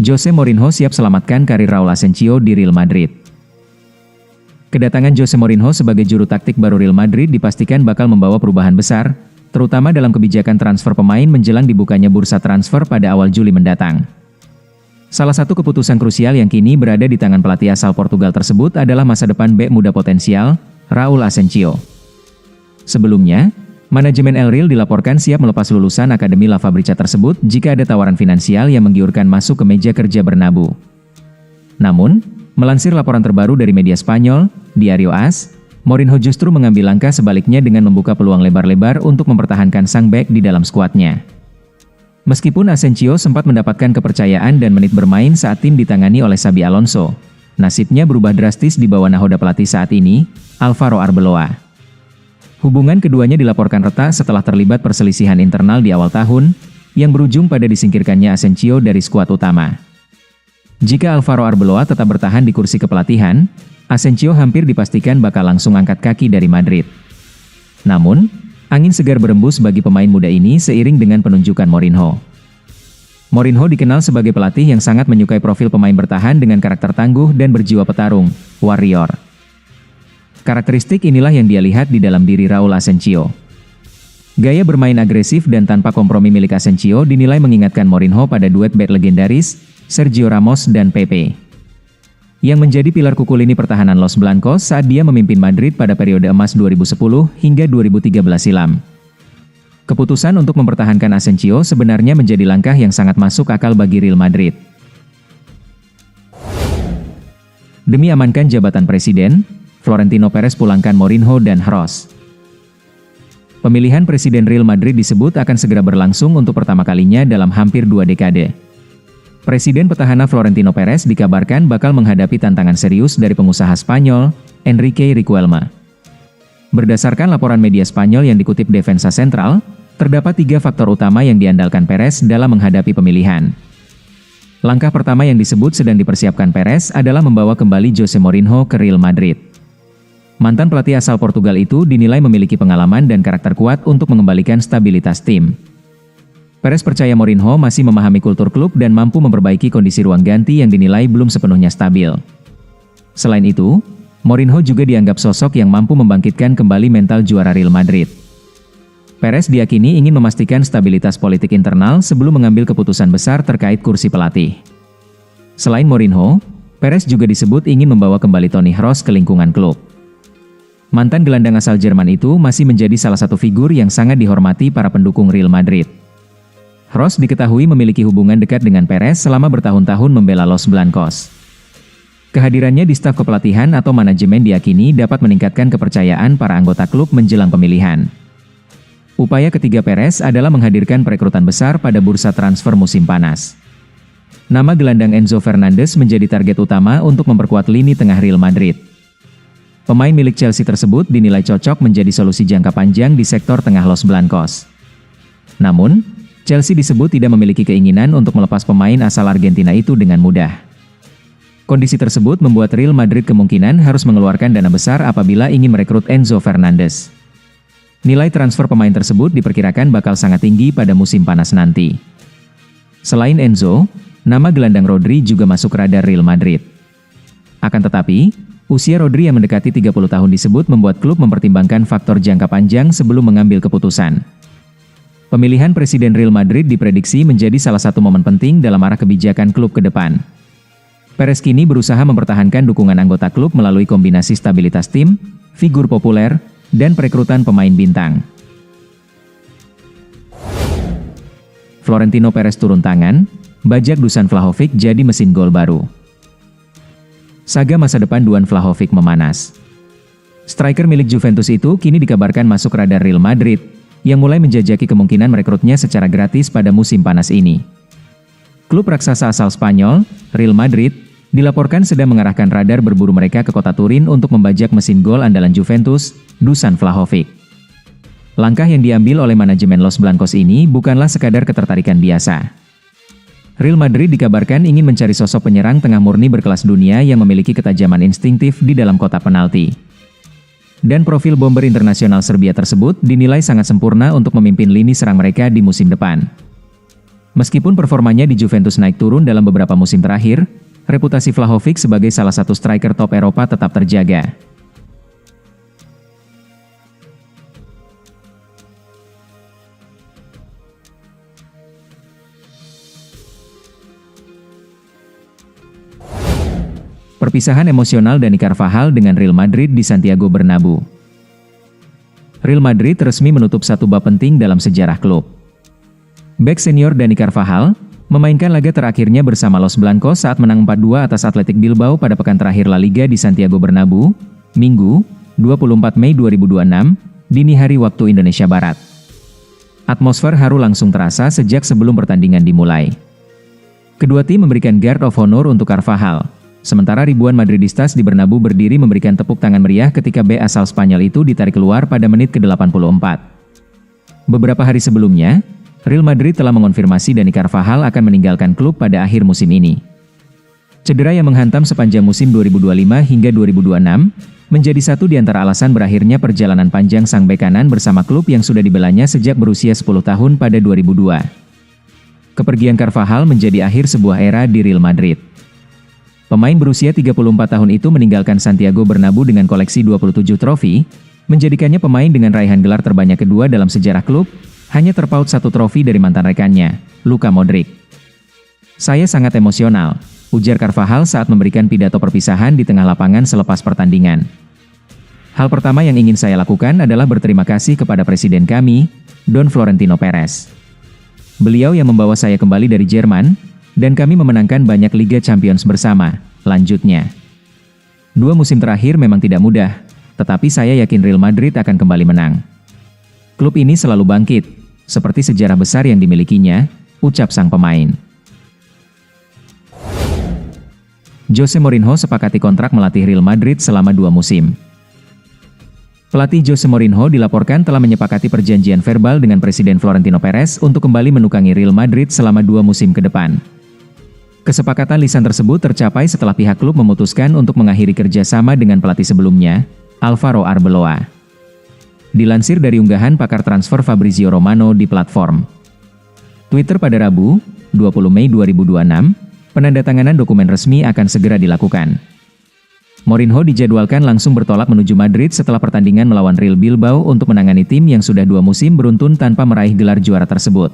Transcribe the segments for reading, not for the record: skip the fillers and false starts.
Jose Mourinho siap selamatkan karir Raul Asensio di Real Madrid. Kedatangan Jose Mourinho sebagai juru taktik baru Real Madrid dipastikan bakal membawa perubahan besar, terutama dalam kebijakan transfer pemain menjelang dibukanya bursa transfer pada awal Juli mendatang. Salah satu keputusan krusial yang kini berada di tangan pelatih asal Portugal tersebut adalah masa depan bek muda potensial, Raul Asensio. Sebelumnya, manajemen El Real dilaporkan siap melepas lulusan Akademi La Fabrica tersebut jika ada tawaran finansial yang menggiurkan masuk ke meja kerja Bernabeu. Namun, melansir laporan terbaru dari media Spanyol, Diario AS, Mourinho justru mengambil langkah sebaliknya dengan membuka peluang lebar-lebar untuk mempertahankan sang bek di dalam skuadnya. Meskipun Asensio sempat mendapatkan kepercayaan dan menit bermain saat tim ditangani oleh Xabi Alonso, nasibnya berubah drastis di bawah nahoda pelatih saat ini, Alvaro Arbeloa. Hubungan keduanya dilaporkan retak setelah terlibat perselisihan internal di awal tahun, yang berujung pada disingkirkannya Asensio dari skuad utama. Jika Alvaro Arbeloa tetap bertahan di kursi kepelatihan, Asensio hampir dipastikan bakal langsung angkat kaki dari Madrid. Namun, angin segar berembus bagi pemain muda ini seiring dengan penunjukan Mourinho. Mourinho dikenal sebagai pelatih yang sangat menyukai profil pemain bertahan dengan karakter tangguh dan berjiwa petarung, warrior. Karakteristik inilah yang dia lihat di dalam diri Raul Asensio. Gaya bermain agresif dan tanpa kompromi milik Asensio dinilai mengingatkan Mourinho pada duet bek legendaris, Sergio Ramos dan Pepe, yang menjadi pilar kuku lini pertahanan Los Blancos saat dia memimpin Madrid pada periode emas 2010 hingga 2013 silam. Keputusan untuk mempertahankan Asensio sebenarnya menjadi langkah yang sangat masuk akal bagi Real Madrid. Demi amankan jabatan presiden, Florentino Perez pulangkan Mourinho dan Kroos. Pemilihan presiden Real Madrid disebut akan segera berlangsung untuk pertama kalinya dalam hampir 2 dekade. Presiden petahana Florentino Perez dikabarkan bakal menghadapi tantangan serius dari pengusaha Spanyol, Enrique Riquelme. Berdasarkan laporan media Spanyol yang dikutip Defensa Central, terdapat 3 faktor utama yang diandalkan Perez dalam menghadapi pemilihan. Langkah pertama yang disebut sedang dipersiapkan Perez adalah membawa kembali Jose Mourinho ke Real Madrid. Mantan pelatih asal Portugal itu dinilai memiliki pengalaman dan karakter kuat untuk mengembalikan stabilitas tim. Perez percaya Mourinho masih memahami kultur klub dan mampu memperbaiki kondisi ruang ganti yang dinilai belum sepenuhnya stabil. Selain itu, Mourinho juga dianggap sosok yang mampu membangkitkan kembali mental juara Real Madrid. Perez diyakini ingin memastikan stabilitas politik internal sebelum mengambil keputusan besar terkait kursi pelatih. Selain Mourinho, Perez juga disebut ingin membawa kembali Toni Kroos ke lingkungan klub. Mantan gelandang asal Jerman itu masih menjadi salah satu figur yang sangat dihormati para pendukung Real Madrid. Kroos diketahui memiliki hubungan dekat dengan Perez selama bertahun-tahun membela Los Blancos. Kehadirannya di staf kepelatihan atau manajemen diyakini dapat meningkatkan kepercayaan para anggota klub menjelang pemilihan. Upaya ketiga Perez adalah menghadirkan perekrutan besar pada bursa transfer musim panas. Nama gelandang Enzo Fernandez menjadi target utama untuk memperkuat lini tengah Real Madrid. Pemain milik Chelsea tersebut dinilai cocok menjadi solusi jangka panjang di sektor tengah Los Blancos. Namun, Chelsea disebut tidak memiliki keinginan untuk melepas pemain asal Argentina itu dengan mudah. Kondisi tersebut membuat Real Madrid kemungkinan harus mengeluarkan dana besar apabila ingin merekrut Enzo Fernandez. Nilai transfer pemain tersebut diperkirakan bakal sangat tinggi pada musim panas nanti. Selain Enzo, nama gelandang Rodri juga masuk radar Real Madrid. Akan tetapi, usia Rodri yang mendekati 30 tahun disebut membuat klub mempertimbangkan faktor jangka panjang sebelum mengambil keputusan. Pemilihan Presiden Real Madrid diprediksi menjadi salah satu momen penting dalam arah kebijakan klub ke depan. Perez kini berusaha mempertahankan dukungan anggota klub melalui kombinasi stabilitas tim, figur populer, dan perekrutan pemain bintang. Florentino Perez turun tangan, bajak Dusan Vlahovic jadi mesin gol baru. Saga masa depan Dusan Vlahovic memanas. Striker milik Juventus itu kini dikabarkan masuk radar Real Madrid, yang mulai menjajaki kemungkinan merekrutnya secara gratis pada musim panas ini. Klub raksasa asal Spanyol, Real Madrid, dilaporkan sedang mengarahkan radar berburu mereka ke kota Turin untuk membajak mesin gol andalan Juventus, Dusan Vlahovic. Langkah yang diambil oleh manajemen Los Blancos ini bukanlah sekadar ketertarikan biasa. Real Madrid dikabarkan ingin mencari sosok penyerang tengah murni berkelas dunia yang memiliki ketajaman instingtif di dalam kotak penalti. Dan profil bomber internasional Serbia tersebut dinilai sangat sempurna untuk memimpin lini serang mereka di musim depan. Meskipun performanya di Juventus naik turun dalam beberapa musim terakhir, reputasi Vlahovic sebagai salah satu striker top Eropa tetap terjaga. Perpisahan emosional Dani Carvajal dengan Real Madrid di Santiago Bernabeu. Real Madrid resmi menutup satu bab penting dalam sejarah klub. Bek senior Dani Carvajal memainkan laga terakhirnya bersama Los Blancos saat menang 4-2 atas Athletic Bilbao pada pekan terakhir La Liga di Santiago Bernabeu, Minggu, 24 Mei 2026, dini hari waktu Indonesia Barat. Atmosfer haru langsung terasa sejak sebelum pertandingan dimulai. Kedua tim memberikan guard of honor untuk Carvajal. Sementara ribuan Madridistas di Bernabeu berdiri memberikan tepuk tangan meriah ketika bek asal Spanyol itu ditarik keluar pada menit ke-84. Beberapa hari sebelumnya, Real Madrid telah mengonfirmasi Dani Carvajal akan meninggalkan klub pada akhir musim ini. Cedera yang menghantam sepanjang musim 2025 hingga 2026 menjadi satu di antara alasan berakhirnya perjalanan panjang sang bek kanan bersama klub yang sudah dibelanya sejak berusia 10 tahun pada 2002. Kepergian Carvajal menjadi akhir sebuah era di Real Madrid. Pemain berusia 34 tahun itu meninggalkan Santiago Bernabeu dengan koleksi 27 trofi, menjadikannya pemain dengan raihan gelar terbanyak kedua dalam sejarah klub, hanya terpaut satu trofi dari mantan rekannya, Luka Modric. "Saya sangat emosional," ujar Carvajal saat memberikan pidato perpisahan di tengah lapangan selepas pertandingan. "Hal pertama yang ingin saya lakukan adalah berterima kasih kepada presiden kami, Don Florentino Perez. Beliau yang membawa saya kembali dari Jerman, dan kami memenangkan banyak Liga Champions bersama," lanjutnya. "Dua musim terakhir memang tidak mudah, tetapi saya yakin Real Madrid akan kembali menang. Klub ini selalu bangkit, seperti sejarah besar yang dimilikinya," ucap sang pemain. Jose Mourinho sepakati kontrak melatih Real Madrid selama 2 musim. Pelatih Jose Mourinho dilaporkan telah menyepakati perjanjian verbal dengan Presiden Florentino Perez untuk kembali menukangi Real Madrid selama 2 musim ke depan. Kesepakatan lisan tersebut tercapai setelah pihak klub memutuskan untuk mengakhiri kerjasama dengan pelatih sebelumnya, Alvaro Arbeloa. Dilansir dari unggahan pakar transfer Fabrizio Romano di platform Twitter pada Rabu, 20 Mei 2026, penandatanganan dokumen resmi akan segera dilakukan. Mourinho dijadwalkan langsung bertolak menuju Madrid setelah pertandingan melawan Real Bilbao untuk menangani tim yang sudah 2 musim beruntun tanpa meraih gelar juara tersebut.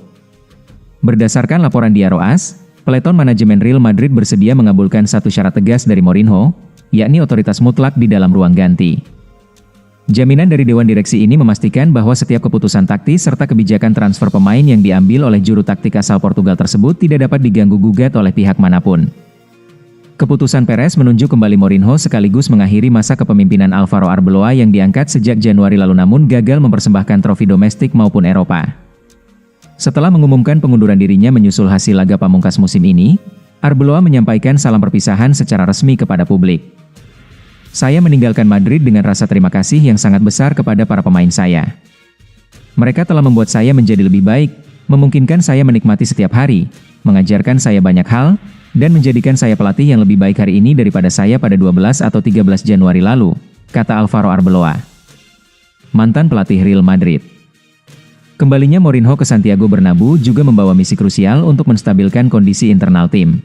Berdasarkan laporan Diario AS, peleton manajemen Real Madrid bersedia mengabulkan satu syarat tegas dari Mourinho, yakni otoritas mutlak di dalam ruang ganti. Jaminan dari Dewan Direksi ini memastikan bahwa setiap keputusan taktis serta kebijakan transfer pemain yang diambil oleh juru taktik asal Portugal tersebut tidak dapat diganggu-gugat oleh pihak manapun. Keputusan Perez menunjuk kembali Mourinho sekaligus mengakhiri masa kepemimpinan Alvaro Arbeloa yang diangkat sejak Januari lalu namun gagal mempersembahkan trofi domestik maupun Eropa. Setelah mengumumkan pengunduran dirinya menyusul hasil laga pamungkas musim ini, Arbeloa menyampaikan salam perpisahan secara resmi kepada publik. "Saya meninggalkan Madrid dengan rasa terima kasih yang sangat besar kepada para pemain saya. Mereka telah membuat saya menjadi lebih baik, memungkinkan saya menikmati setiap hari, mengajarkan saya banyak hal, dan menjadikan saya pelatih yang lebih baik hari ini daripada saya pada 12 atau 13 Januari lalu," kata Alvaro Arbeloa, mantan pelatih Real Madrid. Kembalinya Mourinho ke Santiago Bernabeu juga membawa misi krusial untuk menstabilkan kondisi internal tim.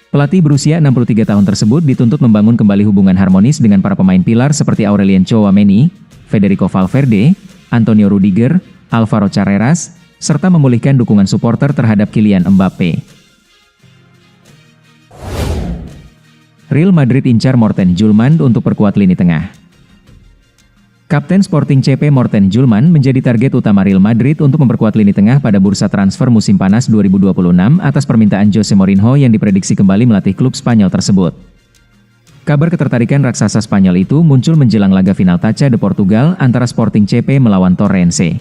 Pelatih berusia 63 tahun tersebut dituntut membangun kembali hubungan harmonis dengan para pemain pilar seperti Aurelien Tchouaméni, Federico Valverde, Antonio Rudiger, Alvaro Carreras, serta memulihkan dukungan supporter terhadap Kylian Mbappe. Real Madrid incar Morten Hjulmand untuk perkuat lini tengah. Kapten Sporting CP Morten Hjulmand menjadi target utama Real Madrid untuk memperkuat lini tengah pada bursa transfer musim panas 2026 atas permintaan Jose Mourinho yang diprediksi kembali melatih klub Spanyol tersebut. Kabar ketertarikan raksasa Spanyol itu muncul menjelang laga final Taça de Portugal antara Sporting CP melawan Torrense.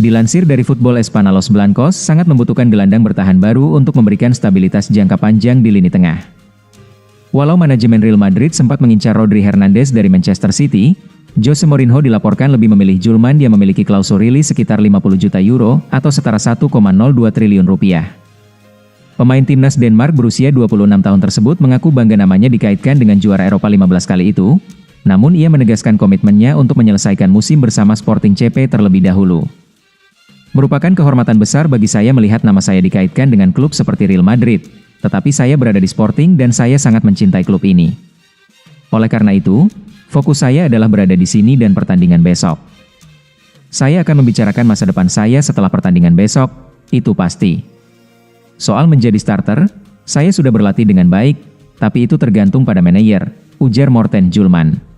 Dilansir dari Football Espana, Los Blancos sangat membutuhkan gelandang bertahan baru untuk memberikan stabilitas jangka panjang di lini tengah. Walau manajemen Real Madrid sempat mengincar Rodri Hernandez dari Manchester City, Jose Mourinho dilaporkan lebih memilih Hjulmand yang memiliki klausul rilis sekitar 50 juta euro atau setara 1,02 triliun rupiah. Pemain timnas Denmark berusia 26 tahun tersebut mengaku bangga namanya dikaitkan dengan juara Eropa 15 kali itu, namun ia menegaskan komitmennya untuk menyelesaikan musim bersama Sporting CP terlebih dahulu. Merupakan kehormatan besar bagi saya melihat nama saya dikaitkan dengan klub seperti Real Madrid, tetapi saya berada di Sporting dan saya sangat mencintai klub ini. Oleh karena itu, fokus saya adalah berada di sini dan pertandingan besok. Saya akan membicarakan masa depan saya setelah pertandingan besok, itu pasti. Soal menjadi starter, saya sudah berlatih dengan baik, tapi itu tergantung pada manajer, ujar Morten Julman.